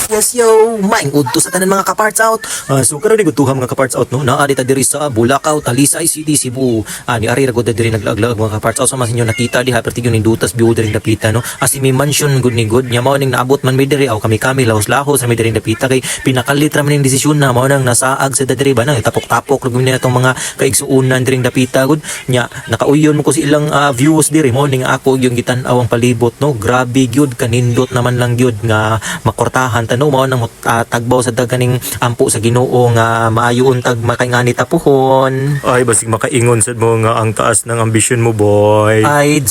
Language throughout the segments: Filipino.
Yes yo, maing udto sa tanan mga kaparts out. So karon ni gutuha mga kaparts out no. Naa dita diri sa Bulacau, Talisay City, Cebu. Ni ari ra gud diri naglaglag mga kaparts out sa mas inyo nakita diha perti gyud indutas biu diri dapita no. As may mansion good ni good nya mao ning naabot man mi diri aw kami lahos-lahos ra mi diri dapita kay pinakalit ra man ning desisyon na mao nang nasaag sa diri ba nang tapok-tapok ra gyud atong mga kaigsuonan diri dapita gud nya nakauyon mo ko si ilang views diri mao ning ako yung gitan-aw ang palibot no. Grabe gyud kanindot naman lang gyud nga makortahan tanaw mao nang tagbaw sa daganing ampo sa Ginoo nga maayo untag makaingani tapuhon. Ay, basig makaingon sad mo nga ang taas ng ambisyon mo, boy. Ay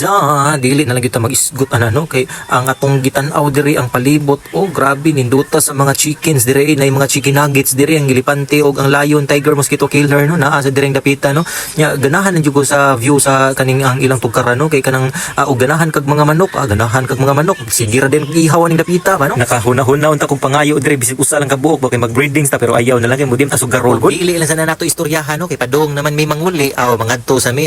dili na lang kita mag-isgot ana no kay ang atong gitan-aw diri ang palibot grabe ninduta sa mga chickens diri na mga chicken nuggets diri ang gilipante og ang lion tiger mosquito killer no naa sa diring dapita no nya ganahan ang jugo sa view sa kaning ang ilang tugkaran no kay kanang og ganahan kag mga manok ganahan kag mga manok sige ra din ihaw ning dapita ba no nakahuna-huna unta kong pangayo diri bisig usa lang ka buok ba kay mag-breedings ta pero ayaw na lang kay mudim ta sugarol gud dili lang sana nato istoryahan no kay padong naman may manguli mangadto sa mi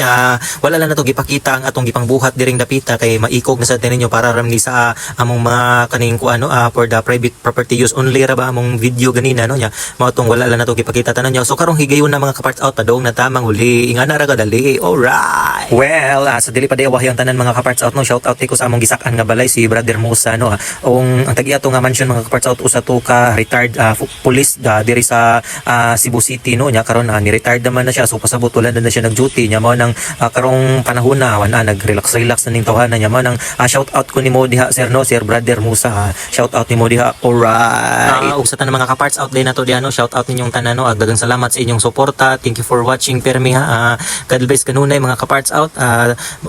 wala lang nato gipakita ang atong gipangbuhat diring dapita kay maikog na sa tininyo para ramni sa among mga kaning kuano for the private property use only ra ba among video ganina no nya mao tong wala lang nato gipakita tanan nyo so karong higayon na mga kaparts out padong na tamang huli ingana ra kadali. Alright, well sa dili pa di awahi ang tanan mga kaparts out no shout out ko sa among gisak-an nga balay si Brother Musa no ang tag-iya to nga mansion mga kaparts out usa to ka retired police diri sa Cebu City no nya karon ni-retired naman na siya so pasabot wala na siya nag-duty nya mao nang karong panahon na nag-relax na ning tawhanan nya mao nang shout out ko nimo diha sir no sir Brother Musa shout out nimo diha. Alright, ug sa tanan mga kaparts out din nato diha no shout out ninyong tanan no daghang salamat sa inyong suporta. Thank you for watching permi God bless kanunay mga kaparts out.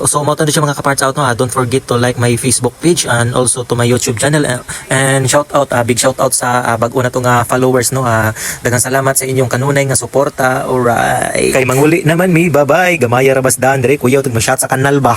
So mo to siya mga kaparts out no don't forget to like my Facebook page and also to my YouTube channel and shout out big shout out sa bag-o na to nga followers no daghang salamat sa inyong kanunay nga suporta. Alright, kay manguli naman mi bye bye gamaya ra bas daan dire kuya tug ma-shot sa kanal ba.